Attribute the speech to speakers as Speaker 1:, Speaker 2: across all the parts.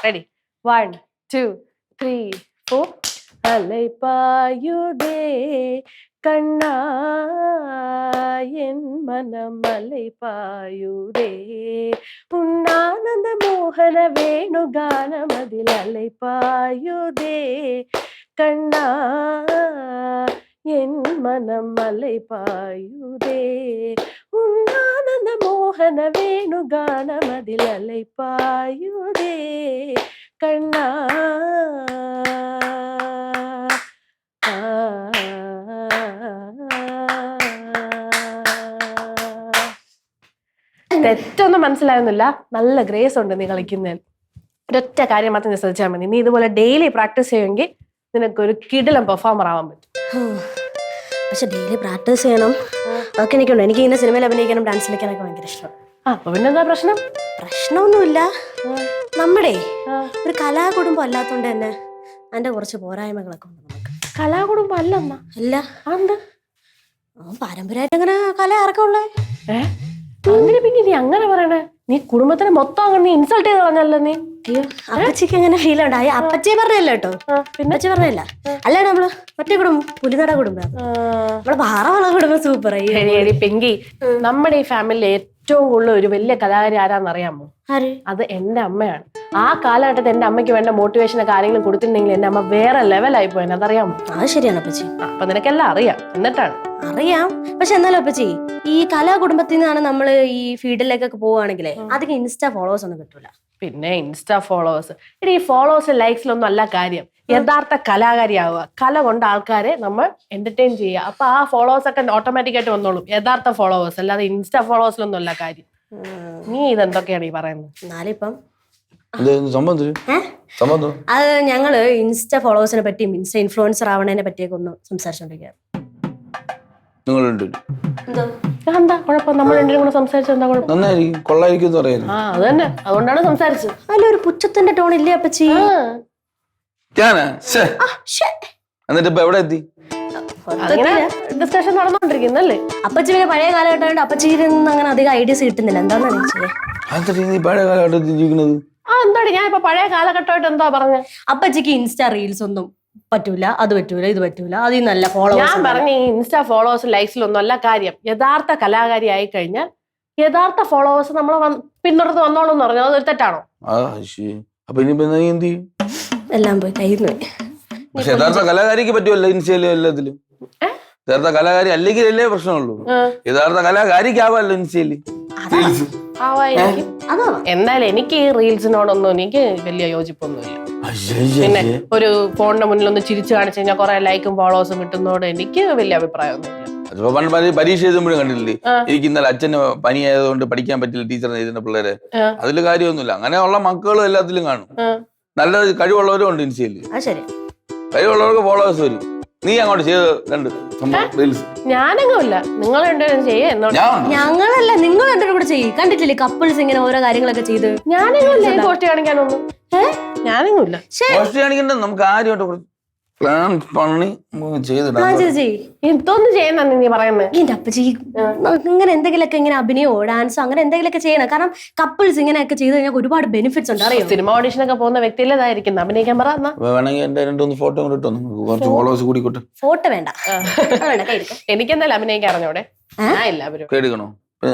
Speaker 1: Ready 1 2 3 4 அலைபாயுதே கண்ணா என் மனம் அலைபாயுதே உன்னானந்த மோகன வேணுகானமதில் அலைபாயுதே கண்ணா என் மனம் அலைபாயுதே உன்னானந்த மோகன வேணுகானமதில் அலைபாயுதே கண்ணா തെറ്റൊന്നും മനസ്സിലാവുന്നില്ല. നല്ല ഗ്രേസ് ഉണ്ട് നീ കളിക്കുന്നതിൽ. ഒരൊറ്റ കാര്യം മാത്രം നീ ശ്രദ്ധിച്ചാൽ മതി. നീ ഇതുപോലെ ഡെയിലി പ്രാക്ടീസ് ചെയ്യുമെങ്കിൽ നിനക്കൊരു കിടിലം പെർഫോമർ ആവാൻ പറ്റും.
Speaker 2: പക്ഷെ ഡെയിലി പ്രാക്ടീസ് ചെയ്യണം, അതൊക്കെ എനിക്കുണ്ട്. എനിക്ക് ഇങ്ങനെ സിനിമയിൽ അഭിനയിക്കാനും ഡാൻസ് കളിക്കാനൊക്കെ ഭയങ്കര ഇഷ്ടം.
Speaker 1: അപ്പൊ പിന്നെന്താ പ്രശ്നം?
Speaker 2: പ്രശ്നമൊന്നുമില്ല. നമ്മുടെ ഒരു കലാകുടുംബം അല്ലാത്തോണ്ട് തന്നെ അതിന്റെ കുറച്ച് പോരായ്മകളൊക്കെ ഉണ്ട് നമുക്ക്.
Speaker 1: കലാകുടുംബം അല്ലെന്നാ?
Speaker 2: അല്ല, പാരമ്പര്യമായിട്ട് അങ്ങനെ കല ആർക്കുള്ളേ?
Speaker 1: അങ്ങനെ പിന്നെ നീ അങ്ങനെ പറയണേ? നീ കുടുംബത്തിനെ മൊത്തം അങ്ങനെ നീ ഇൻസൾട്ട് ചെയ്ത് പറഞ്ഞല്ലോ നീ.
Speaker 2: അയ്യോ, അപ്പച്ചിക്ക് അങ്ങനെ ഫീൽ ഉണ്ടായി. അപ്പച്ചിയെ പറഞ്ഞല്ലോ കേട്ടോ, പിന്നച്ചി പറഞ്ഞല്ല. അല്ല, നമ്മള് മറ്റേ കുടുംബം പുലിനട കുടുംബം, നമ്മളെ പാറവള കുടുംബം സൂപ്പർ.
Speaker 1: പെങ്കി, നമ്മുടെ ഈ ഫാമിലിയിലെ ഏറ്റവും കൂടുതൽ ഒരു വലിയ കലാകാരി ആരാന്നറിയാമോ? അത് എന്റെ അമ്മയാണ്. ആ കാലഘട്ടത്തിൽ എന്റെ അമ്മയ്ക്ക് വേണ്ട മോട്ടിവേഷൻ ഒക്കെ ആരെങ്കിലും കൊടുത്തിട്ടുണ്ടെങ്കിൽ എന്റെ അമ്മ വേറെ ലെവലായി പോയെന്ന്. അതറിയാമോ?
Speaker 2: അത് ശരിയാണ് അപ്പച്ചി.
Speaker 1: അപ്പൊ നിനക്കെല്ലാം അറിയാം. എന്നിട്ടാണ്
Speaker 2: അറിയാം. പക്ഷെ എന്നാലും അപ്പച്ചി, ഈ കലാകുടുംബത്തിൽ നിന്നാണ് നമ്മള് ഈ ഫീൽഡിലേക്കൊക്കെ പോവുകയാണെങ്കിലേ അധികം ഇൻസ്റ്റാ ഫോളോവേഴ്സ് ഒന്നും കിട്ടൂല.
Speaker 1: പിന്നെ ഇൻസ്റ്റാ ഫോളോവേഴ്സ്, ഈ ഫോളോവേഴ്സ് ലൈക്സിലൊന്നും അല്ല കാര്യം. യഥാർത്ഥ കലാകാരിയാവുക, കല കൊണ്ട് ആൾക്കാരെ നമ്മൾ എന്റർടൈൻ ചെയ്യുക. അപ്പൊ ആ ഫോളോവേഴ്സ് ഒക്കെ ഓട്ടോമാറ്റിക് ആയിട്ട് വന്നോളും. യഥാർത്ഥ ഫോളോവേഴ്സ്, അല്ലാതെ ഇൻസ്റ്റാ ഫോളോവേഴ്സിലൊന്നും അല്ല കാര്യം. നീ ഇതെന്തൊക്കെയാണ് ഈ പറയുന്നത്?
Speaker 2: എന്നാലിപ്പം
Speaker 3: സംബന്ധം
Speaker 2: അത് ഞങ്ങള് ഇൻസ്റ്റാ ഫോളോവേഴ്സിനെ പറ്റിയും ഇൻസ്റ്റാ ഇൻഫ്ലുവൻസർ ആവണതിനെ പറ്റിയൊക്കെ ഒന്ന് സംസാരിച്ചോണ്ടിരിക്കുക.
Speaker 1: എന്താ കുഴപ്പം? നമ്മൾ രണ്ടും കൂടെ സംസാരിച്ചത് എന്താ കുഴപ്പം?
Speaker 3: നന്നായിരിക്കും, കൊള്ളായിരിക്കും എന്ന് പറയുന്നത്.
Speaker 1: അത് തന്നെ, അതുകൊണ്ടാണ് സംസാരിച്ചത്.
Speaker 2: അതിലൊരു പുച്ഛത്തിന്റെ ടോൺ ഇല്ലേ അപ്പച്ചി?
Speaker 3: എന്നിട്ട് ഇപ്പൊ എവിടെ എത്തി?
Speaker 1: ഡിസ്കഷൻ നടന്നുകൊണ്ടിരിക്കുന്നല്ലേ.
Speaker 2: അപ്പച്ചി പിന്നെ പഴയ കാലഘട്ടം അപ്പച്ചിയിൽ നിന്ന് അങ്ങനെ അധികം ഐഡിയസ് കിട്ടുന്നില്ല. എന്താണെന്ന്
Speaker 3: പഴയ കാലഘട്ടത്തിൽ ജീവിക്കുന്നത്?
Speaker 1: എന്താടി ഞാൻ ഇപ്പൊ പഴയ കാലഘട്ടമായിട്ട് എന്താ പറഞ്ഞ?
Speaker 2: അപ്പച്ചിക്ക് ഇൻസ്റ്റാ റീൽസ് ഒന്നും പറ്റൂല, അത് പറ്റൂല, ഇത് പറ്റൂല, അതിൽ നല്ല ഫോളോവേഴ്സ്.
Speaker 1: ഞാൻ പറഞ്ഞ ഈ ഇൻസ്റ്റാ ഫോളോവേഴ്സ് ലൈക്സിലൊന്നും അല്ല കാര്യം. യഥാർത്ഥ കലാകാരി ആയി കഴിഞ്ഞാൽ യഥാർത്ഥ ഫോളോവേഴ്സ് നമ്മളെ പിന്തുടർന്ന് വന്നോളൂ എന്ന് പറഞ്ഞു. അതൊരു തെറ്റാണോ?
Speaker 3: അപ്പൊ ഇനിയിപ്പോ നീ എന്ത് ചെയ്യും?
Speaker 2: എല്ലാം പോയി കയ്യിൽ.
Speaker 3: പക്ഷെ യഥാർത്ഥ കലാകാരിക്ക് പറ്റുമല്ലോ ഇൻസ്റ്റയിലും എല്ലാത്തിലും. യഥാർത്ഥ കലാകാരി അല്ലെങ്കിൽ അല്ലേ പ്രശ്നമുള്ളൂ. യഥാർത്ഥ കലാകാരിക്ക് ആവാമല്ലോ ഇൻസ്റ്റയില്.
Speaker 1: എന്തായാലും എനിക്ക് ഈ റീൽസിനോടൊന്നും എനിക്ക് വലിയ യോജിപ്പൊന്നുമില്ല. പിന്നെ ഒരു ഫോണിന്റെ മുന്നിൽ ഒന്ന് ചിരിച്ചു കാണിച്ചു കഴിഞ്ഞാൽ കുറെ ലൈക്കും ഫോളോവേഴ്സും കിട്ടുന്നതോട് എനിക്ക് വലിയ അഭിപ്രായമൊന്നുമില്ല.
Speaker 3: പരീക്ഷ എഴുതുമ്പോഴും കണ്ടില്ലേ, എനിക്ക് ഇന്നലെ അച്ഛന് പനിയായതുകൊണ്ട് പഠിക്കാൻ പറ്റില്ല ടീച്ചർ എഴുതുന്ന പിള്ളേരെ. അതിൽ കാര്യമൊന്നുമില്ല. അങ്ങനെയുള്ള മക്കളും എല്ലാത്തിലും കാണും. നല്ല കഴിവുള്ളവരും ഉണ്ട് ഇൻസ്റ്റയില്. കഴിവുള്ളവർക്ക് ഫോളോവേഴ്സ് വരും. നീ അങ്ങോട്ട് ചെയ്ത് രണ്ട് റീൽസ്.
Speaker 1: ഞാനങ്ങല്ല, നിങ്ങൾ രണ്ടുപേരും ചെയ്യേ.
Speaker 2: ഞങ്ങളല്ല, നിങ്ങൾ രണ്ടുപേരും കൂടെ ചെയ്യും. കണ്ടിട്ടില്ലേ കപ്പിൾസ് ഇങ്ങനെ ഓരോ കാര്യങ്ങളൊക്കെ ചെയ്ത്?
Speaker 1: ഞാനങ്ങല്ല പോസ്റ്റ് കാണിക്കാനൊന്നും. ഞാനങ്ങല്ല
Speaker 3: പോസ്റ്റ് കാണിക്കണ്ട. നമുക്ക് ആരുമായിട്ട് പ്ലാൻ പണി
Speaker 1: ഇതൊന്നും ചെയ്യുന്ന നീ പറയുന്നത്.
Speaker 2: എന്റെ അപ്പച്ചി ഇങ്ങനെ എന്തെങ്കിലുമൊക്കെ ഇങ്ങനെ അഭിനയോ ഡാൻസോ അങ്ങനെ എന്തെങ്കിലുമൊക്കെ ചെയ്യണം. കാരണം കപ്പിൾസ് ഇങ്ങനെയൊക്കെ ചെയ്ത് കഴിഞ്ഞാൽ ഒരുപാട് ബെനിഫിറ്റ്സ് ഉണ്ട്. അറിയാം,
Speaker 1: സിനിമ ഓഡീഷനൊക്കെ പോകുന്ന വ്യക്തിയിലേതായിരിക്കും അഭിനയിക്കാൻ പറ.
Speaker 3: വേണമെങ്കിൽ എന്റെ രണ്ടൊന്ന് ഫോട്ടോ കിട്ടോ, കുറച്ച് ഫോളോവേഴ്സ് കൂടി കിട്ടും.
Speaker 2: ഫോട്ടോ വേണ്ട,
Speaker 1: എനിക്കെന്തായാലും അഭിനയിക്കാൻ അറിഞ്ഞൂടെ?
Speaker 3: കേടുക്കണോ?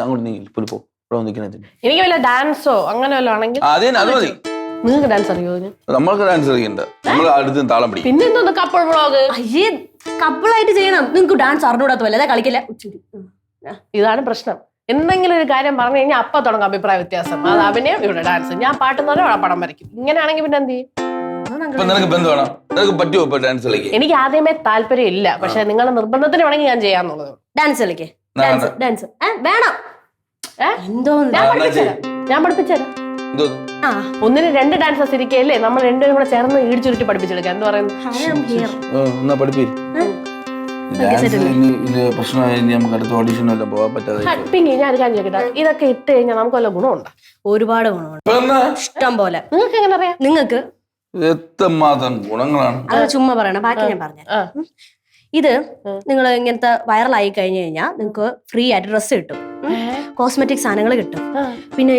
Speaker 3: അങ്ങോട്ട് നീ പോ.
Speaker 1: എനിക്ക് വല്ല ഡാൻസോ അങ്ങനെ വല്ല ആണെങ്കിൽ
Speaker 3: അത് മതി.
Speaker 1: നിങ്ങൾക്ക് ഡാൻസ് അറിയോ?
Speaker 3: നമ്മൾക്ക് ഡാൻസ് അറിയണ്ട, നമ്മൾ അടുത്ത് താളം പിടിക്കും.
Speaker 1: പിന്നെ എന്തോന്ന് കപ്പിൾ വ്ളോഗ്?
Speaker 2: അയ്യേ, കപ്പിളായിട്ട് ചെയ്യണം. നിങ്ങൾക്ക് ഡാൻസ് അറിഞ്ഞൂടാത്തല്ലേ, അതാ കളിക്കില്ല.
Speaker 1: ഇതാണ് പ്രശ്നം. എന്തെങ്കിലും ഒരു കാര്യം പറഞ്ഞു കഴിഞ്ഞാൽ അപ്പൊ തുടങ്ങും അഭിപ്രായ വ്യത്യാസം. അത് അഭിനയം, ഇവിടെ ഡാൻസ്. ഞാൻ പാട്ടെന്ന് പറഞ്ഞാൽ പടം വരയ്ക്കും. ഇങ്ങനെയാണെങ്കിൽ പിന്നെ എന്ത് ചെയ്യും? എനിക്ക് ആദ്യമേ താല്പര്യം ഇല്ല, പക്ഷെ നിങ്ങളുടെ നിർബന്ധത്തിന് വേണമെങ്കിൽ ഞാൻ ചെയ്യാന്നുള്ളത്.
Speaker 2: ഡാൻസ് കളിക്കേ? ഡാൻസ് വേണം. എന്തോ
Speaker 1: ഞാൻ പഠിപ്പിച്ചുതരാം. ഒന്നിന് രണ്ട് ഡാൻസസ് ഇരിക്കല്ലേ, നമ്മൾ രണ്ടുപേരും കൂടെ ചേർന്ന് ഇടിച്ചുരുട്ടി പഠിപ്പിച്ചെടുക്കാം. എന്ത് പറയുന്നു? ഇതൊക്കെ ഇട്ട് കഴിഞ്ഞാൽ നമുക്ക് വല്ല ഗുണമുണ്ടോ?
Speaker 2: ഒരുപാട് ഗുണമുണ്ട്, ഇഷ്ടം പോലെ.
Speaker 1: നിങ്ങൾക്ക് എങ്ങനെ അറിയാം?
Speaker 2: നിങ്ങൾക്ക്
Speaker 3: എത്രമാത്രം ഗുണങ്ങളാണ്.
Speaker 2: അത് ചുമ്മാ പറയണം, ബാക്കി ഞാൻ പറഞ്ഞു. ഇത് നിങ്ങൾ ഇങ്ങനത്തെ വൈറലായി കഴിഞ്ഞു കഴിഞ്ഞാൽ നിങ്ങൾക്ക് ഫ്രീ ആയിട്ട് ഡ്രസ്സ് കിട്ടും, കോസ്മെറ്റിക് സാധനങ്ങൾ കിട്ടും, പിന്നെ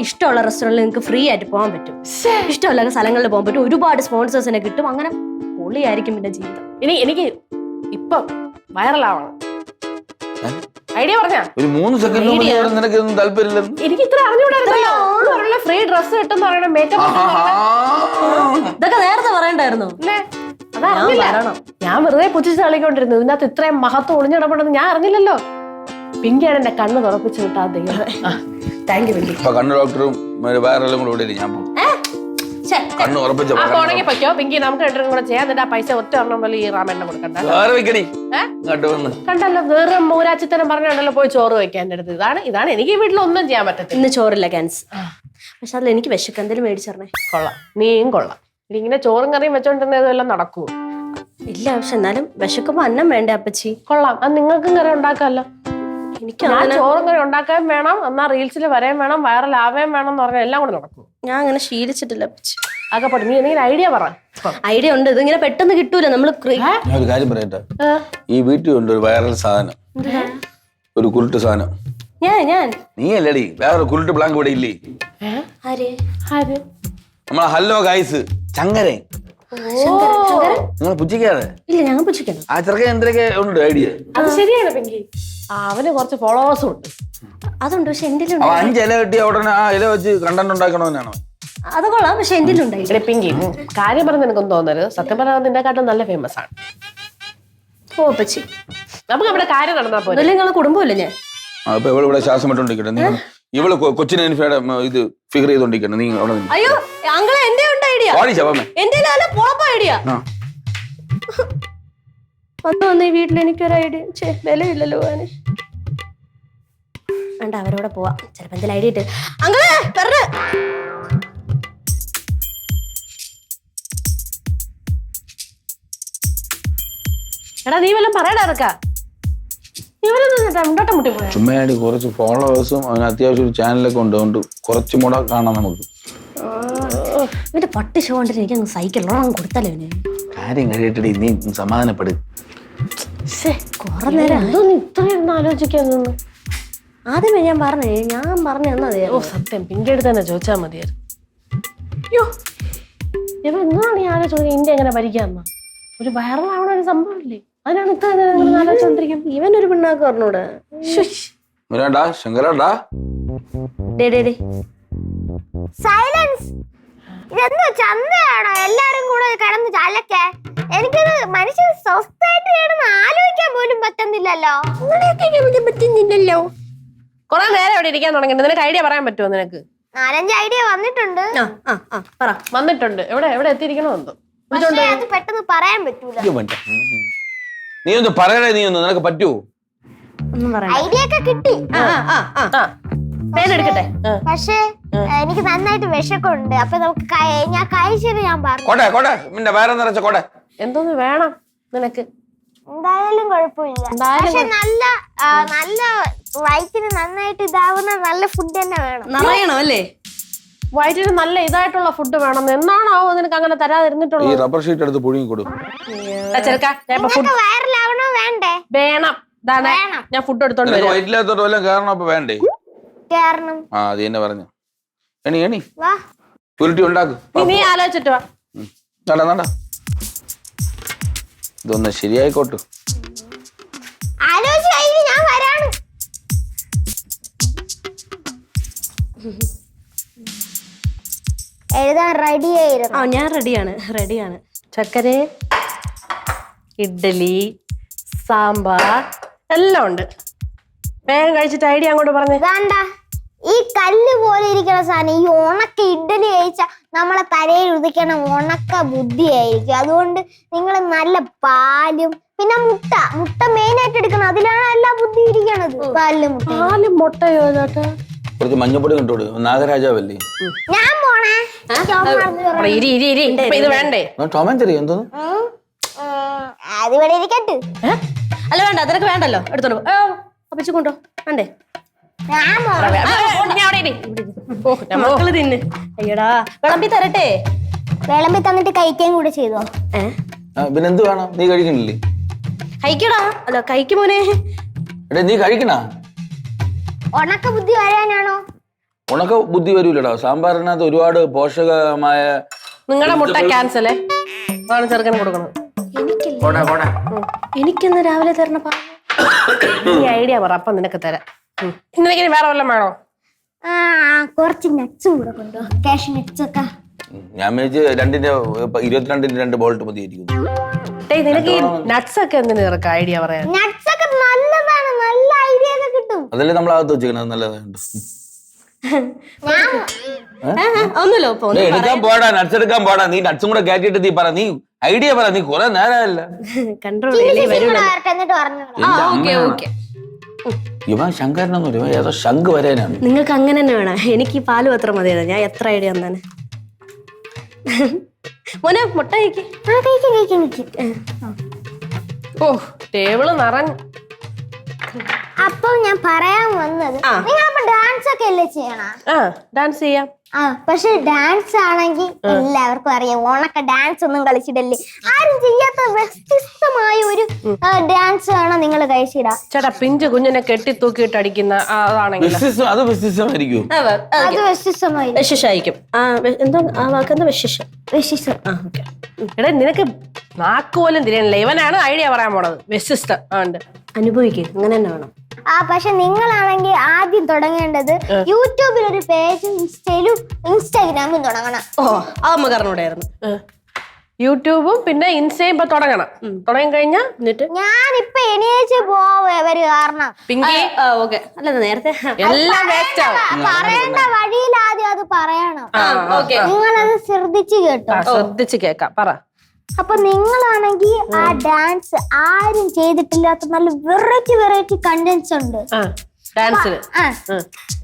Speaker 2: ഇഷ്ടമുള്ള റെസ്റ്റോറൻറ്റിൽ നിങ്ങൾക്ക് ഫ്രീ ആയിട്ട് പോകാൻ പറ്റും, ഇഷ്ടമുള്ള സ്ഥലങ്ങളിൽ പോകാൻ പറ്റും, ഒരുപാട് സ്പോൺസേഴ്സിനെ കിട്ടും. അങ്ങനെ പൊളിയായിരിക്കും പിന്നെ ജീവിതം.
Speaker 1: ഇനി എനിക്ക് ഇപ്പൊ വൈറലാവണം. ഐഡിയ പറഞ്ഞ
Speaker 3: ഒരു 3 സെക്കൻഡ് നിനക്ക് ഒന്നും താല്പര്യമില്ല.
Speaker 1: എനിക്ക് ഇത്ര അറിഞ്ഞുകൂടായിരുന്നല്ലോ. ഫ്രീ ഡ്രസ് കിട്ടും പറയണം, മേക്കപ്പ്
Speaker 2: ഇതൊക്കെ നേരത്തെ പറയണ്ടായിരുന്നു.
Speaker 1: ഞാൻ വെറുതെ പുച്ഛിച്ച് കളിക്കൊണ്ടിരുന്നു. ഇതിനകത്ത് ഇത്രയും മഹത്വം ഒളിഞ്ഞിടപെടുന്നത് ഞാൻ അറിഞ്ഞില്ലല്ലോ. പിങ്കിയാണ് എന്റെ കണ്ണ് തുറപ്പിച്ച് വിട്ടാ. Thank you Pinky.
Speaker 3: കണ്ണ് ഡോക്ടറും വേറെല്ലാം കൂടെ ഇവിടെ ഞാൻ കണ്ണ് ഉറപ്പിച്ച
Speaker 1: പൊയ്ക്കോ പിങ്കി. നമുക്ക് രണ്ടും കൂടെ ചെയ്യാം. എന്നിട്ട് ആ പൈസ ഒറ്റ ഒരെണ്ണം പോലെ ഈ റാമെണ്ണ കൊടുക്കണ്ട. കണ്ടല്ലോ വേറെ മൂരാച്ചിത്തരം പറഞ്ഞുണ്ടല്ലോ പോയി ചോറ് വെക്കാൻ എന്റെ അടുത്ത്. ഇതാണ് എനിക്ക് ഈ വീട്ടിൽ ഒന്നും ചെയ്യാൻ പറ്റത്തില്ല.
Speaker 2: ഇന്ന് ചോറില്ല ക്യാൻസർ. പക്ഷെ അതിൽ എനിക്ക് വിശക്ക് എന്തെങ്കിലും മേടിച്ചറിഞ്ഞേ.
Speaker 1: കൊള്ളാം, നീയും കൊള്ളാം. ഇങ്ങനെ ചോറും കറിയും വെച്ചോണ്ടിരുന്നതെല്ലാം നടക്കുവോ?
Speaker 2: ഇല്ല, പക്ഷെ എന്നാലും വിശക്കുമ്പോ അന്നം വേണ്ടേ അപ്പച്ചി?
Speaker 1: കൊള്ളാം, അത് നിങ്ങൾക്കും കറി ഉണ്ടാക്കാമല്ലോ.
Speaker 2: എനിക്ക്
Speaker 1: ചോറും കറി ഉണ്ടാക്കാൻ വേണം, എന്നാ റീൽസിൽ വരാൻ വേണം, വൈറലാവേം വേണം എന്ന് പറഞ്ഞാൽ എല്ലാം കൂടെ നടക്കും.
Speaker 2: ഞാൻ അങ്ങനെ ശീലിച്ചിട്ടില്ല അപ്പച്ചി.
Speaker 1: ആകെപ്പോട്ടെ നീ എന്തെങ്കിലും ഐഡിയ പറ.
Speaker 2: ഐഡിയ ഉണ്ട്, ഇതിങ്ങനെ പെട്ടെന്ന് കിട്ടൂല. നമ്മള്
Speaker 3: ഒരു കാര്യം പറയട്ടെ, ഈ വീട്ടിൽ ഉണ്ട് ഒരു വൈറൽ സാധനം, ഒരു കുരുട്ട് സാധനം.
Speaker 2: ഞാൻ
Speaker 3: നീ അല്ലടി, വേറെ കുരുട്ട് ബ്ലാങ്ക് ഇവിടെ ഇല്ലേ? നമ്മളെ ഹലോ ഗൈസ് ചങ്ങര. നിങ്ങൾ പുച്ഛിക്കാതെ.
Speaker 2: ഇല്ല, ഞങ്ങൾ പുച്ഛിക്കണം.
Speaker 3: ആ ചെറുക്കൻ എന്തൊക്കെ ഉണ്ട് ഐഡിയ.
Speaker 1: അത് ശരിയാണ് പിങ്കി, അവന് കുറച്ച് ഫോളോവേഴ്സും ഉണ്ട്.
Speaker 2: അതുണ്ട്, പക്ഷെ എന്റെ
Speaker 3: 5 ഇല കിട്ടിയ ഉടനെ ആ ഇല വെച്ച് കണ്ടന്റ് ഉണ്ടാക്കണമെന്നാണോ?
Speaker 2: അത് കൊള്ളാം, പക്ഷെ എന്റെ ഉണ്ടായി.
Speaker 1: പിങ്കി കാര്യം പറഞ്ഞ് നിനക്കൊന്നും തോന്നരുത്. സത്യം പറഞ്ഞാൽ നിന്നെക്കാട്ടും നല്ല ഫേമസ് ആണ്.
Speaker 2: ഓ പച്ചി,
Speaker 1: നമുക്ക് അവിടെ കാര്യം നടന്നാ പോലെ.
Speaker 2: നിങ്ങളെ കുടുംബമല്ലേ ഞാൻ?
Speaker 3: അപ്പൊ ഇവിടെ ശ്വാസം ഇട്ടോണ്ടിരിക്കട്ടെ. നീ ഇവള് കൊച്ചിനെ ഇത് ഫിഗർ ചെയ്തോണ്ടിരിക്കട്ടെ. നീ അവിടെ
Speaker 2: അയ്യോ അങ്ങളെ എന്റെ ഉണ്ട് ഐഡിയ. എന്റെ ഐഡിയ വന്ന് ഈ വീട്ടിൽ എനിക്കൊരു ഐഡിയ. വിലയില്ലല്ലോ പോവാന്. വേണ്ട, അവരോടെ പോവാ. ചിലപ്പോ എന്തെങ്കിലും ഐഡിയ ഇട്ട്. അങ്ങളെ പറഞ്ഞ
Speaker 1: എടാ നീ വല്ലതും പറയടാ. അതൊക്കെ
Speaker 3: ചുമ്മാടി കുറച്ച് ഫോളോവേഴ്സും അവന് അത്യാവശ്യം ഒരു ചാനലൊക്കെ ഉണ്ട്. അതുകൊണ്ട് കുറച്ചും കൂടെ കാണാം നമുക്ക്.
Speaker 2: ഇവന്റെ പട്ടി ഷോ കണ്ടിട്ട് എനിക്ക് അങ്ങ് സൈക്കിളോ കൊടുത്തല്ലേ
Speaker 3: കാര്യം കഴിയട്ടെ, നീ സമാധാനപ്പെട്.
Speaker 2: കൊറേ നേരം
Speaker 1: എന്തോന്ന് ഇത്രയും ആലോചിക്കാൻ നിന്ന്?
Speaker 2: ആദ്യമേ ഞാൻ പറഞ്ഞു തന്നാ മതി.
Speaker 1: ഓ സത്യം, പിങ്കി അടുത്ത് തന്നെ ചോദിച്ചാൽ മതിയായിരുന്നു. അയ്യോ ഇവ എന്നാണ് ഈ ആലോചിച്ചത് ഇന്ത്യ എങ്ങനെ ഭരിക്കാന്ന? ഒരു വൈറലാവണ ഒരു സംഭവമില്ലേ? അതിനാണ് ഇത്ര ആലോചിച്ചോണ്ടിരിക്കുന്നത്.
Speaker 2: ഇവനൊരു പിണ്ണാക്ക് പറഞ്ഞൂടെ?
Speaker 4: സൈലൻസ്. ഇതെന്തോ ചന്തയാണോ എല്ലാരും കൂടെ കിടന്ന് ചലക്കെ? എനിക്കത് മനുഷ്യൻ സ്വസ്ഥായിട്ട് കിടന്ന് ആലോചിക്കാൻ പോലും പറ്റുന്നില്ലല്ലോ. പറ്റുന്നില്ലല്ലോ.
Speaker 1: കൊറേ നേരം ഇവിടെ ഇരിക്കാൻ തുടങ്ങിയിട്ട് നിനക്ക് ഐഡിയ പറയാൻ പറ്റുമോ? നിനക്ക്
Speaker 4: 4-5 ഐഡിയ വന്നിട്ടുണ്ട്.
Speaker 1: വന്നിട്ടുണ്ട്. എവിടെ എത്തിയിരിക്കണോ?
Speaker 4: അത് പെട്ടെന്ന് പറയാൻ പറ്റൂല.
Speaker 3: നീ ഒന്ന് പറയണേ, നീ ഒന്ന് നിനക്ക് പറ്റുമോ?
Speaker 4: ഐഡിയ ഒക്കെ കിട്ടി.
Speaker 1: പേരെടുക്കട്ടെ.
Speaker 4: പക്ഷേ എനിക്ക് നന്നായിട്ട് വിശക്കുണ്ട്. അപ്പൊ നമുക്ക് ഞാൻ കഴിച്ചത് ഞാൻ പറഞ്ഞു.
Speaker 3: വേറെ നിറച്ച കോട്ടെ
Speaker 1: എന്തോന്ന് വേണം നിനക്ക്?
Speaker 4: എന്തായാലും കുഴപ്പമില്ല. പക്ഷെ നല്ല വയറ്റിന് നന്നായിട്ട് ഇതാവുന്ന നല്ല ഫുഡ് തന്നെ വേണം.
Speaker 2: നിറയണം അല്ലേ?
Speaker 1: വയറ്റിന് നല്ല ഇതായിട്ടുള്ള ഫുഡ് വേണം. എന്നാണോ നിനക്ക് അങ്ങനെ തരാതിരുന്നിട്ടുള്ളത്?
Speaker 3: ഈ റബ്ബർ ഷീറ്റ് എടുത്ത് പുഴുങ്ങി കൊടുക്കും.
Speaker 4: വയറിലാവണോ വേണ്ടേ?
Speaker 1: വേണം. ഞാൻ ഫുഡ് എടുത്തോണ്ട്
Speaker 3: വയറ്റില്ലാത്തോട്ട് വല്ലതും കയറണം. അപ്പൊ വേണ്ടേ?
Speaker 4: കേറണം.
Speaker 3: ആ അത് തന്നെ പറഞ്ഞു. എണി ചുരുട്ടി ഉണ്ടാക്കും.
Speaker 1: നീ ആലോചിച്ചിട്ട് വാ.
Speaker 3: ഇതൊന്ന് ശരിയായിക്കോട്ടെ.
Speaker 4: ഞാൻ വരാണ്. എഴുതാൻ റെഡി ആയിരുന്നു.
Speaker 2: ഞാൻ റെഡിയാണ്.
Speaker 1: ചക്കര, ഇഡ്ഡലി, സാമ്പാർ എല്ലാം ഉണ്ട്. വേഗം കഴിച്ചിട്ട് ഐഡിയ അങ്ങോട്ട് പറഞ്ഞു.
Speaker 4: വേണ്ട, ഈ കല്ല് പോലെ ഇരിക്കുന്ന സാധനം ഈ ഉണക്ക ഇഡ്ഡലി കഴിച്ച നമ്മളെ തലയിൽ ഉദിക്കണ ഉണക്ക ബുദ്ധിയായിരിക്കും. അതുകൊണ്ട് നിങ്ങൾ നല്ല പാലും പിന്നെ മുട്ട മെയിൻ ആയിട്ട് എടുക്കണം. അതിലാണ് എല്ലാ ബുദ്ധി ഇരിക്കണത്.
Speaker 1: പാലും മുട്ടയോ?
Speaker 3: കുറച്ച് മഞ്ഞപ്പൊടി കണ്ടോട്. നാഗരാജാവല്ലേ?
Speaker 4: ഞാൻ പോണേ.
Speaker 1: ഇത് വേണ്ടേ?
Speaker 3: ടോമൻ ചെറിയ എന്തോന്നു
Speaker 4: അതിവിടെ ഇരിക്കട്ടെ.
Speaker 2: അല്ല വേണ്ട, അതിനൊക്കെ വേണ്ടല്ലോ. എടുത്തോളൂ. കൊണ്ടോ വേണ്ടേ? മക്കള് തിന്ന്. അയ്യടാ, വിളമ്പി തരട്ടെ?
Speaker 4: വിളമ്പി തന്നിട്ട് കഴിക്കാൻ കൂടെ ചെയ്തോ?
Speaker 3: പിന്നെ എന്ത് വേണം? നീ കഴിക്കണില്ലേ?
Speaker 2: കഴിക്കടാ. അല്ല കഴിക്കും മോനെ.
Speaker 3: എടേ നീ കഴിക്കണ?
Speaker 4: ഉണക്ക ബുദ്ധി വരാനാണോ?
Speaker 3: ഉണക്ക ബുദ്ധി വരൂലടാ. സാമ്പാറിനകത്ത് ഒരുപാട് പോഷകമായ.
Speaker 1: നിങ്ങളുടെ മുട്ട ക്യാൻസലേ അതാണ് ചെറുക്കൻ കൊടുക്കണം.
Speaker 2: എനിക്കിന്ന് രാവിലെ തരണ
Speaker 1: ഈ ഐഡിയ പറ, അപ്പം നിനക്ക് തരാം. നിനക്ക് വേറെ വല്ലതും വേണോ?
Speaker 4: കുറച്ച് നട്ട്സ് കൂടെ കൊണ്ടോ, കാഷ്യൂ നട്ട്സ് ഒക്കെ.
Speaker 3: ഞാൻ മേടിച്ച് 22-ന്റെ 2 ബോൾട്ട് മതിയായിരിക്കും.
Speaker 1: നിനക്ക് ഈ നട്ട്സ് ഒക്കെ എന്തിനു നിനക്ക് ഐഡിയ പറയാൻ?
Speaker 4: നട്ട്സ് ഒക്കെ നല്ലതാണ്, നല്ല ഐഡിയ ഒക്കെ കിട്ടും.
Speaker 3: അതല്ലേ നമ്മൾ അകത്ത് വെച്ചേക്കണത്, നല്ലതാണ്.
Speaker 2: ഒന്നുമില്ല.
Speaker 3: എടുക്കാൻ പോടാ, നട്ട്സ് എടുക്കാൻ പോടാ. നീ നട്ട്സും കൂടെ കയറ്റിട്ട് നീ പറ, നീ ഐഡിയ പറ. നീ കുറെ നേരമല്ല
Speaker 2: കൺട്രോൾ
Speaker 4: എന്നിട്ട് പറഞ്ഞു
Speaker 3: ഇവൻ ശങ്കരനൊന്നും ഇവൻ ഏതോ ശംഖ് വരാനാണ്.
Speaker 2: നിങ്ങൾക്ക് അങ്ങനെ തന്നെ വേണം. എനിക്ക് ഈ പാല് അത്ര മതിയാണ്. ഞാൻ എത്ര ഐഡിയ തന്നെ. മോനെ മുട്ട കഴിക്കും.
Speaker 1: ഓ ടേബിള് നിറഞ്ഞു.
Speaker 4: അപ്പൊ ഞാൻ പറയാൻ വന്നത്, നിങ്ങളപ്പോ ഡാൻസ് ഒക്കെ അല്ലേ ചെയ്യണ?
Speaker 1: ഡാൻസ് ചെയ്യാം.
Speaker 4: പക്ഷെ ഡാൻസ് ആണെങ്കിൽ എല്ലാവർക്കും അറിയാം, ഓണക്ക ഡാൻസ് ഒന്നും കളിച്ചിടല്ലേ. ആരും ചെയ്യാത്ത വ്യത്യസ്തമായ ഒരു ഡാൻസ് വേണം നിങ്ങൾ കഴിച്ചിടാം.
Speaker 1: ചേട്ടാ പിഞ്ച് കുഞ്ഞിനെ കെട്ടി തൂക്കിയിട്ട് അടിക്കുന്ന അതാണെങ്കിൽ
Speaker 3: അത് വ്യത്യസ്തമായിരിക്കും.
Speaker 4: അത് വ്യത്യസ്തമായി
Speaker 2: വിശേഷമായിരിക്കും. എന്തോ ആ വാക്കെന്താ വിശേഷം?
Speaker 4: വ്യത്യസ്തം.
Speaker 1: എടാ നിനക്ക് നാക്ക് പോലും തിരിയണില്ല. ഇവനാണ് ഐഡിയ പറയാൻ പോണത്. വ്യത്യസ്തം ഉണ്ട്.
Speaker 2: അനുഭവിക്കും. അങ്ങനെ തന്നെ വേണം.
Speaker 4: പക്ഷെ നിങ്ങളാണെങ്കിൽ ആദ്യം തുടങ്ങേണ്ടത് യൂട്യൂബിൽ ഒരു പേജും ഇൻസ്റ്റാഗ്രാമും തുടങ്ങണം.
Speaker 2: ഓ അമ്മ കാരണോടായിരുന്നു.
Speaker 1: യൂട്യൂബും പിന്നെ ഇൻസ്റ്റയും ഇപ്പൊ തുടങ്ങണം. തുടങ്ങി കഴിഞ്ഞാ എന്നിട്ട്
Speaker 4: ഞാനിപ്പൊ എണീച്ച് പോവര് കാരണം
Speaker 1: പിങ്കി
Speaker 2: ഓക്കെ. അല്ല നേരത്തെ
Speaker 1: എല്ലാം വേസ്റ്റ് ആവും.
Speaker 4: പറയേണ്ട വഴിയിൽ ആദ്യം അത് പറയണം.
Speaker 2: ഓക്കെ.
Speaker 4: നിങ്ങളത് ശ്രദ്ധിച്ചു കേട്ടോ.
Speaker 1: ശ്രദ്ധിച്ച് കേക്കാം. പറ.
Speaker 4: അപ്പൊ നിങ്ങളാണെങ്കിൽ ആ ഡാൻസ് ആരും ചെയ്തിട്ടില്ലാത്ത നല്ല വെറൈറ്റി കണ്ടന്റ്സ് ഉണ്ട്
Speaker 1: ഡാൻസിൽ.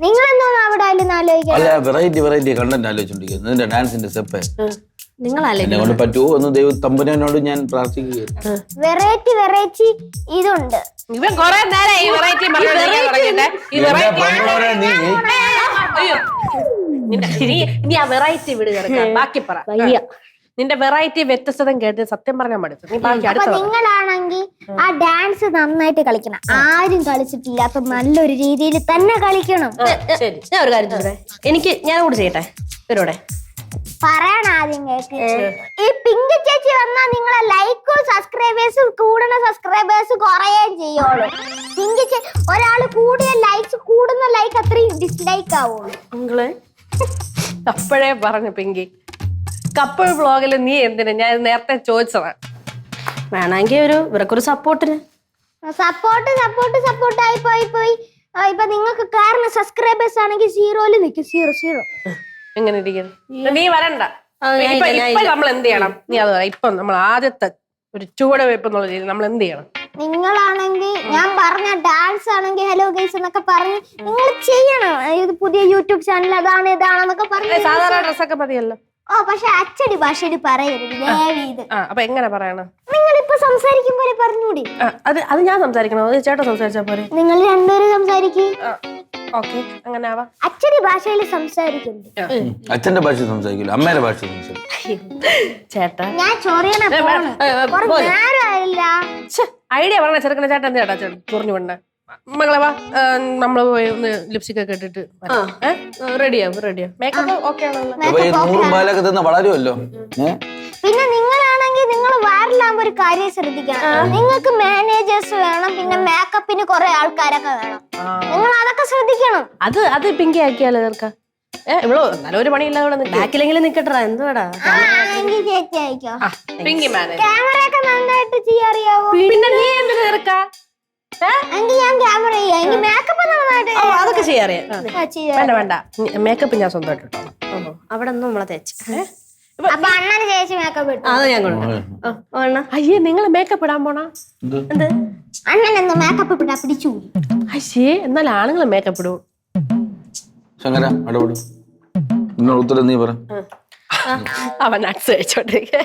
Speaker 4: നിങ്ങളെന്തോ അവിടെ ആലോചിക്കാം.
Speaker 3: അല്ല വെറൈറ്റി കണ്ടന്റ് ആലോചിച്ചോണ്ടിരിക്കുന്നത്. നിന്റെ ഡാൻസിന്റെ സ്റ്റെപ്പ്
Speaker 2: നിങ്ങളല്ലേ
Speaker 3: എന്നെ കൊണ്ട് പറ്റുമോ എന്ന് ദൈവ തമ്പുരാനോട് ഞാൻ പ്രാർത്ഥിക്കുകയാണ്.
Speaker 4: വെറൈറ്റി ഇതുണ്ട്.
Speaker 1: ഇവൻ കൊറേ നേരം ഈ വെറൈറ്റി നീ ആ വെറൈറ്റി വിട് കിടക്കാം. ബാക്കി പറ. നിന്റെ വെറൈറ്റി വ്യത്യസ്തത കേട്ട് സത്യം പറഞ്ഞാൽ മടുത്തു. നീ ബാക്കി അടുത്ത.
Speaker 4: നിങ്ങളാണെങ്കിൽ ആ ഡാൻസ് നന്നായിട്ട് കളിക്കണം. ആരും കളിച്ചിട്ടില്ലാത്ത നല്ലൊരു രീതിയിൽ തന്നെ കളിക്കണം.
Speaker 2: ശരി. ഞാൻ ഒരു കാര്യം ചോദിച്ചേ, എനിക്ക് ഞാൻ കൂടെ ചെയ്യട്ടെ ഇവരോടെ
Speaker 4: പറയണ ആദ്യം കേക്ക്. ഈ പിങ്കി ചേച്ചി വന്നാൽ നിങ്ങളെ ലൈക്കും സബ്സ്ക്രൈബേഴ്സും കൂടണ സബ്സ്ക്രൈബേഴ്സ് കുറയുകയും ചെയ്യുള്ളൂ. പിങ്കി ഒരാള് കൂടിയ ലൈക്സ് കൂടുന്ന ലൈക്ക് അത്രയും ഡിസ്ലൈക്ക് ആവുള്ളൂ.
Speaker 2: നിങ്ങള്
Speaker 1: അപ്പോഴേ പറഞ്ഞു പിങ്കി. കപ്പിൾ വ്ളോഗിൽ നീ എന്തിനാ? ഞാൻ നേരത്തെ ചോദിച്ചതാ.
Speaker 2: വേണമെങ്കിൽ ഇവർക്കൊരു സപ്പോർട്ടിന്.
Speaker 4: സപ്പോർട്ട് ആയി പോയി. ഇപ്പൊ നിങ്ങൾക്ക് കാരണം സബ്സ്ക്രൈബേഴ്സ് ആണെങ്കിൽ 0 നിൽക്കും. 0
Speaker 1: എങ്ങനെ ഇരിക്കുന്നു? നീ വരണ്ട. ഇപ്പൊ നമ്മൾ എന്ത് ചെയ്യണം? നീ അത് പറ. ഇപ്പൊ നമ്മൾ ആദ്യത്തെ ഒരു ചുവടുവയ്പ് എന്നുള്ള രീതിയിൽ നമ്മൾ എന്ത് ചെയ്യണം?
Speaker 4: നിങ്ങളാണെങ്കിൽ ഞാൻ പറഞ്ഞ ഡാൻസ് ആണെങ്കിൽ ഹലോ ഗൈസ് എന്നൊക്കെ പറഞ്ഞ് നിങ്ങൾ ചെയ്യണം. ഇത് പുതിയ യൂട്യൂബ് ചാനൽ അതാണ് ഇതാണെന്നൊക്കെ പറഞ്ഞ്
Speaker 1: സാധാരണ ഡ്രസ്സൊക്കെ മതിയല്ലോ.
Speaker 4: പക്ഷെ അച്ചടി ഭാഷയിൽ പറയരുത്. ദയവീത്.
Speaker 1: അപ്പൊ എങ്ങനെ പറയണം?
Speaker 4: നിങ്ങളിപ്പൊ സംസാരിക്കും പോലെ പറഞ്ഞൂടി.
Speaker 1: അത് ഞാൻ സംസാരിക്കണോ? അത് ചേട്ടൻ സംസാരിച്ചാ പോലെ?
Speaker 4: നിങ്ങൾ രണ്ടുപേരും സംസാരിക്കും.
Speaker 1: ഓക്കെ, അങ്ങനെ ആവാം.
Speaker 4: അച്ചടി ഭാഷയിൽ സംസാരിക്കുന്നു.
Speaker 3: അച്ഛന്റെ ഭാഷ സംസാരിക്കില്ല, അമ്മയുടെ ഭാഷ സംസാരിക്കും.
Speaker 1: ചേട്ടാ
Speaker 4: ഞാൻ ചൊറിയണ നേരമായില്ല.
Speaker 1: ഐഡിയ പറഞ്ഞ ചെറുക്കണ ചേട്ടൻ എന്ത് ചേട്ടാ ചൊറിഞ്ഞു കൊണ്ട മകളെ വാ, നമ്മള് പോയി ഒന്ന് ലിപ്സ്റ്റിക് ഒക്കെ ഇട്ടിട്ട് റെഡിയാവും. മേക്കപ്പ് ഓക്കെ ആണല്ലോ,
Speaker 3: വളരുമല്ലോ.
Speaker 4: പിന്നെ നിങ്ങളാണെങ്കിൽ നിങ്ങൾ വൈറലാകുമ്പോ ഒരു കാര്യം ശ്രദ്ധിക്കണം. നിങ്ങൾക്ക് മാനേജേഴ്സ് വേണം, പിന്നെ മേക്കപ്പിന് കുറെ ആൾക്കാരൊക്കെ വേണം. നിങ്ങൾ അതൊക്കെ ശ്രദ്ധിക്കണം.
Speaker 1: അത് പിങ്കി ആക്കിയാലോ ചേർക്ക? ഇവളോ നല്ലൊരു പണിയില്ലാതെ
Speaker 2: ബാക്കിലെങ്കിലും നിക്കട്ടാ. എന്തുവാടാ
Speaker 4: ചേച്ചി അയക്കോ?
Speaker 1: പിങ്കി മാനേജ്
Speaker 4: ക്യാമറയൊക്കെ നന്നായിട്ട് ചെയ്യാറിയാവോ?
Speaker 1: പിന്നെ നീ എന്ത് ചേർക്ക?
Speaker 4: എങ്കിൽ ഞാൻ ക്യാമറ ചെയ്യാം. എനിക്ക് മേക്കപ്പ് നന്നായിട്ട്
Speaker 2: അതൊക്കെ ചെയ്യാറിയാ.
Speaker 1: വേണ്ട മേക്കപ്പ് ഞാൻ സ്വന്തമായിട്ട് ഇട്ടോ.
Speaker 2: അവിടെ ഒന്നും നമ്മളെ തേച്ച്.
Speaker 4: അപ്പൊ അണ്ണന് ചേച്ചി മേക്കപ്പ് ഇട്ടു.
Speaker 2: അത് ഞാൻ കൊണ്ടുപോയി.
Speaker 1: അയ്യേ നിങ്ങൾ മേക്കപ്പ് ഇടാൻ പോണാ?
Speaker 2: എന്ത്
Speaker 4: അണ്ണൻ എന്താ മേക്കപ്പ് ഇട്ടാ പിടിച്ചു?
Speaker 1: അയ്യേ എന്നാൽ ആണുങ്ങൾ മേക്കപ്പ് ഇടും.
Speaker 3: ശങ്കര അടപെടും. ഉത്തരം നീ പറ.
Speaker 1: അവൻ നട്സ് കഴിച്ചോണ്ടിരിക്ക.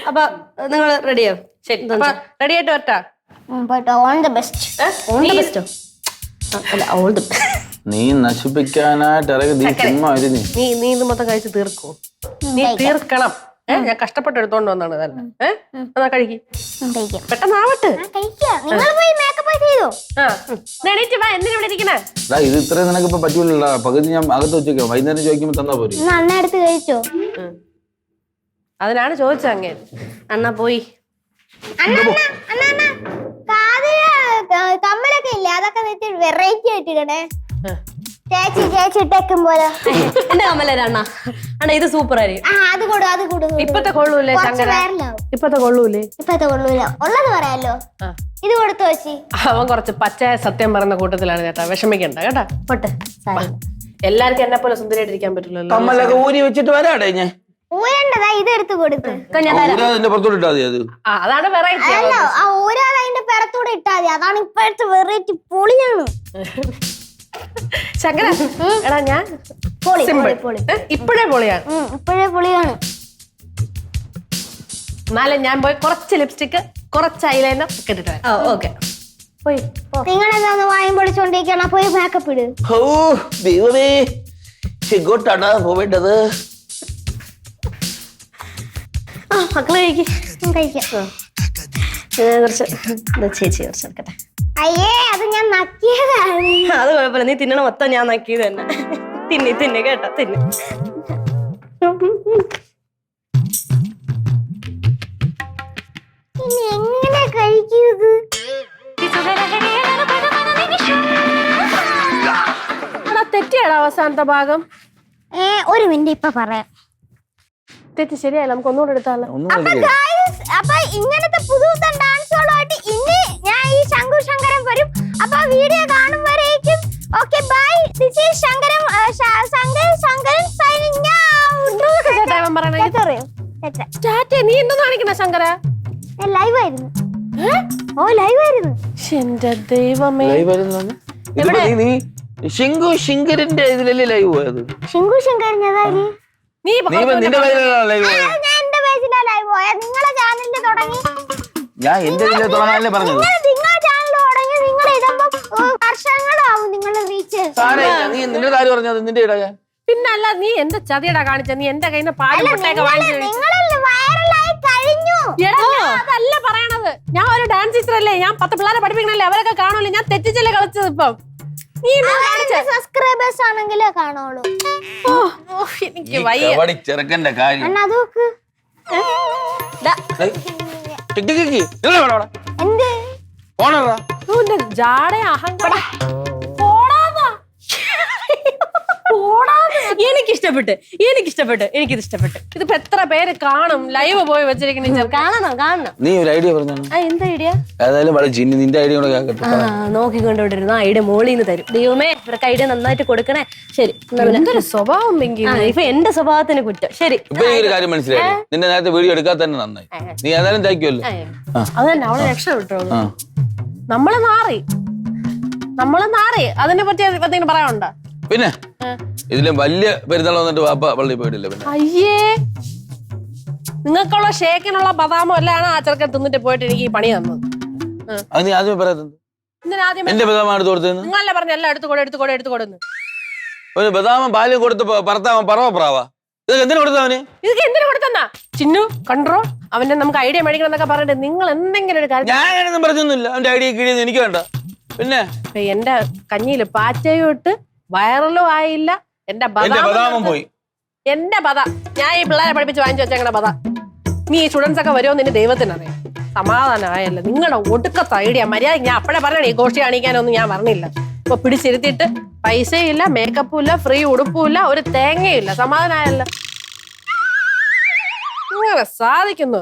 Speaker 2: അപ്പൊ നിങ്ങൾ റെഡിയാവും?
Speaker 1: ശരി, റെഡി ആയിട്ട് വരട്ടാ.
Speaker 4: All the best.
Speaker 2: All the ബെസ്റ്റോ? അല്ല ഓൾ ദി
Speaker 3: നീ നശിപ്പിക്കാനായിട്ട് ഇറങ്ങി നീ ചുമ്മാ
Speaker 1: നീ ഇത് മൊത്തം കഴിച്ച് തീർക്കോ? നീ തീർക്കണം. ഞാൻ കഷ്ടപ്പെട്ട് എടുത്തോണ്ട് വന്നാണ് ഇതല്ല. എന്നാ കഴിക്കും
Speaker 4: കഴിക്കാം.
Speaker 1: പെട്ടെന്നാവട്ടെ.
Speaker 4: നിങ്ങൾ പോയി മേക്കപ്പ് ചെയ്തോ?
Speaker 1: എണീറ്റ് വാ. എന്തിനാ ഇവിടെ ഇരിക്കണേ?
Speaker 3: ഇത് ഇത്രയും നിനക്ക് ഇപ്പൊ പറ്റൂലല്ലോ. പകുതി ഞാൻ അകത്ത് വെച്ചേക്കാം. വൈകുന്നേരം ചോദിക്കുമ്പോ തന്നാ പോരെ.
Speaker 4: അണ്ണ എടുത്ത് കഴിച്ചോ?
Speaker 1: അതിനാണ് ചോദിച്ചത്. അങ്ങനെ
Speaker 2: അണ്ണാ പോയി.
Speaker 4: കമ്മലൊക്കെ ഇല്ലേ, അതൊക്കെ വെറൈറ്റി ആയിട്ടിടണേ. ചേച്ചി ഇട്ടേക്കും പോലെ.
Speaker 2: എന്റെ കമ്മലര അണ്ണാ. അണ്ണാ ഇത് സൂപ്പർ ആയിരിക്കും.
Speaker 4: അത് കൊടു.
Speaker 1: ഇപ്പത്തെ കൊള്ളൂലേ ശങ്കര? ഇപ്പത്തെ കൊള്ളൂലേ?
Speaker 4: ഇപ്പത്തെ കൊള്ളൂല. ഉള്ളത് പറയാലോ. ഇത് കൊടുത്തു വെച്ചി.
Speaker 1: അവൻ കുറച്ച് പച്ചയായ സത്യം പറയുന്ന കൂട്ടത്തിലാണ് കേട്ടാ. വിഷമിക്കണ്ട കേട്ടാ.
Speaker 2: പൊട്ടെ
Speaker 1: എല്ലാവർക്കും എന്നെ പോലെ സുന്ദരിയായിട്ടിരിക്കാൻ പറ്റില്ലല്ലോ.
Speaker 3: കമ്മലൊക്കെ ഊരി വെച്ചിട്ട് വരാടേ ഞാൻ.
Speaker 4: ഊരണ്ടതാ, ഇത് എടുത്ത് കൊടുത്ത്.
Speaker 3: പുറത്തോട്ട് ഇട്ടാ മതി. അത്
Speaker 1: അതാണ് വെറൈറ്റി.
Speaker 4: അല്ല, ആ ഊരാതെ അതിന്റെ പിറത്തൂടെ ഇട്ടാ മതി. അതാണ് ഇപ്പോഴത്തെ വെറൈറ്റി. പൊളിയാണ്
Speaker 1: ശങ്കര. എടാ ഞാൻ ഇപ്പോഴേ പൊളിയാണ്.
Speaker 4: ഇപ്പോഴേ പൊളിയാണ്.
Speaker 1: എന്നാലും ഞാൻ പോയി കുറച്ച് ലിപ്സ്റ്റിക്, കുറച്ച് ഐലൈനർ ഒക്കെ ഇട്ടിട്ട് വരാം.
Speaker 2: ഓക്കെ.
Speaker 1: പോയി.
Speaker 4: നിങ്ങളെന്താന്ന് വായും പൊളിച്ചോണ്ടിരിക്കണ? പോയി മേക്കപ്പ് ഇട്.
Speaker 3: ഓ ദൈവമേ, എങ്ങോട്ടാണ് പോവേണ്ടത്?
Speaker 2: മക്കള് കഴിക്കാം. കുറച്ച് ചേച്ചി കുറച്ച് എടുക്കട്ടെ.
Speaker 4: അയ്യേ, അത് ഞാൻ നക്കിയതാണ്.
Speaker 2: അത് കുഴപ്പമില്ല. നീ തിന്നണ മൊത്തം ഞാൻ നക്കിയത് തന്നെ. തിന്നെ കേട്ടോ, തിന്നെ.
Speaker 4: ഇനി എങ്ങനെ കഴിക്കൂത്?
Speaker 1: തെറ്റിയാടാ അവസാനത്തെ ഭാഗം.
Speaker 4: ഒരു മിനിറ്റ്, ഇപ്പൊ പറയാം.
Speaker 1: തെറ്റി ശരിയല്ല. നമുക്ക് ഒന്നുകൂടെ എടുത്താലോ?
Speaker 4: അപ്പൊ ഇങ്ങനത്തെ പുതുപുത്തൻ ഡാൻസുകളുമായിട്ട് ഇനി ഞാൻ ഈ ശങ്കരൻ വരും. അപ്പൊ വീഡിയോ കാണുമ്പോഴേക്കും okay bye. This is Shankaran signing out.
Speaker 1: നീ എന്തോ കാണിക്കണ ശങ്കര?
Speaker 4: ലൈവ് ആയിരുന്നു. ലൈവ് ആയിരുന്നു.
Speaker 1: എന്റെ ദൈവമേ.
Speaker 3: നീ ശങ്കരന്റെ ഇതിലല്ലേ ലൈവ് പോയത്?
Speaker 4: ശങ്കരൻ
Speaker 1: നീ
Speaker 3: നിന്റെ പേജിലാണ് ലൈവ് പോയത്.
Speaker 4: ഞാൻ എന്റെ പേജിലാ ലൈവ് പോയത്. നിങ്ങളെ ചാനലിൽ തുടങ്ങി.
Speaker 3: ഞാൻ എന്റെ ഇതിലെ തുടങ്ങാനല്ലേ പറഞ്ഞത്.
Speaker 4: നിങ്ങളെ ചാനൽ തുടങ്ങി നിങ്ങൾ ഇടുമ്പോ വർഷങ്ങളാവും നിങ്ങളുടെ റീച്ച്.
Speaker 3: നീ നിന്റെ കാര്യം പറഞ്ഞത് നിന്റെ ഇടയാ.
Speaker 1: പിന്നല്ല, നീ എന്താ ചതിയടാ കാണിച്ച? നീ എന്റെ കയ്യിൽ നിന്ന് പാലും മുട്ടയൊക്കെ വാങ്ങിച്ചു. അതല്ല പറയണത്. ഞാൻ ഒരു ഡാൻസ് ടീച്ചർ അല്ലേ? ഞാൻ 10 പിള്ളേരെ പഠിപ്പിക്കണല്ലേ? അവരൊക്കെ കാണൂല്ലേ? ഞാൻ തെറ്റിച്ചല്ലേ കളിച്ചത്. ഇപ്പം
Speaker 4: സബ്സ്ക്രൈബേഴ്സ് ആണെങ്കിലേ കാണുള്ളൂ.
Speaker 1: എനിക്ക് വയ്യ.
Speaker 3: ചെറുക്കന്റെ കാര്യം
Speaker 1: ജാട അഹങ്കാരം.
Speaker 2: എനിക്കിഷ്ടപ്പെട്ട് എനിക്കിത് ഇഷ്ടപ്പെട്ട്.
Speaker 1: ഇതിപ്പോ എത്ര പേര് കാണും? ലൈവ് പോയി വെച്ചിരിക്കണ.
Speaker 2: കാണണം.
Speaker 3: നീ ഒരു ഐഡിയ പറഞ്ഞു.
Speaker 2: എന്താ ഐഡിയ?
Speaker 3: ഏതായാലും നിന്റെ ഐഡിയ
Speaker 2: നോക്കിക്കൊണ്ടിരുന്ന ഐഡിയ മോളിന്ന് തരും. ദൈവമേ, ഇവർക്ക് ഐഡിയ നന്നായിട്ട് കൊടുക്കണേ. ശരി,
Speaker 1: എന്തൊരു സ്വഭാവം.
Speaker 2: ഇപ്പൊ എന്റെ സ്വഭാവത്തിന് കുറ്റം. ശരി,
Speaker 3: ഇപ്പൊ ഈ ഒരു കാര്യം മനസ്സിലായി. നിന്റെ നേരത്തെ വീഡിയോ എടുക്കാൻ തന്നെ നന്നായി. നീ ഏതായാലും തയ്ക്കുമല്ലോ.
Speaker 1: അത് തന്നെ, അവളെ രക്ഷപ്പെട്ടു. നമ്മള് നാറി. അതിനെ പറ്റി എന്തെങ്കിലും പറയാനുണ്ടോ?
Speaker 3: പിന്നെ ഇതിലും വലിയ പെരുന്നാൾ വന്നിട്ട് വാപ്പ പള്ളിയിൽ പോയിട്ടില്ല. പിന്നെ
Speaker 1: അയ്യേ, നിങ്ങൾക്കുള്ള ഷേക്കിനുള്ള ബദാമോ എല്ലാണ് ആ ചെറുക്കൻ തിന്നിട്ട് പോയിട്ട് എനിക്ക് ഈ പണി തന്നത്.
Speaker 3: അത് നീ ആദ്യമേ പറയാത്തത്. എന്റെ ബദാമ എടുത്ത് കൊടുത്തു.
Speaker 1: നിങ്ങളല്ലേ പറഞ്ഞ എല്ലാം എടുത്തുകൊടുന്ന്.
Speaker 3: ഒരു ബദാമ പാലും കൊടുത്ത് ഭർത്താവൻ പറവ. ഇതൊക്കെ എന്തിനു കൊടുത്തവന്?
Speaker 1: ഇതൊക്കെ എന്തിനു കൊടുത്തെന്നാ? ചിന്നു കണ്ടോ, അവന്റെ നമുക്ക് ഐഡിയ മേടിക്കണം എന്നൊക്കെ പറഞ്ഞിട്ട് നിങ്ങൾ എന്തെങ്കിലും ഒരു കാര്യം.
Speaker 3: ഞാനൊന്നും പറഞ്ഞൊന്നുമില്ല. അവന്റെ ഐഡിയ കിഴിയെന്ന് എനിക്ക് വേണ്ട. പിന്നെ
Speaker 1: എന്റെ കഞ്ഞിയില് പാറ്റയും ഇട്ട് വൈറലും ആയില്ല. എന്റെ
Speaker 3: ബദാമും പോയി.
Speaker 1: എന്റെ ബദ ഞാൻ ഈ പിള്ളേരെ പഠിപ്പിച്ച് വാങ്ങിച്ചു വെച്ചങ്ങനെ ബദ. നീ ഈ സ്റ്റുഡൻസ് ഒക്കെ വരുമോ എന്ന് ദൈവത്തിനറിയാം. സമാധാനമായല്ലോ. നിങ്ങളുടെ ഒടുക്കത്തെ ഐഡിയ. മര്യാദ ഞാൻ അപ്പഴേ പറഞ്ഞേ, ഈ ഗോഷ്ടി കാണിക്കാനൊന്നും ഞാൻ പറഞ്ഞില്ല. ഇപ്പൊ പിടിച്ചിരുത്തിയിട്ട് പൈസയും ഇല്ല, മേക്കപ്പും ഇല്ല, ഫ്രീ ഉടുപ്പും ഇല്ല, ഒരു തേങ്ങയും ഇല്ല. സമാധാനമായല്ലോ. ഇങ്ങനെ സാധിക്കുന്നു.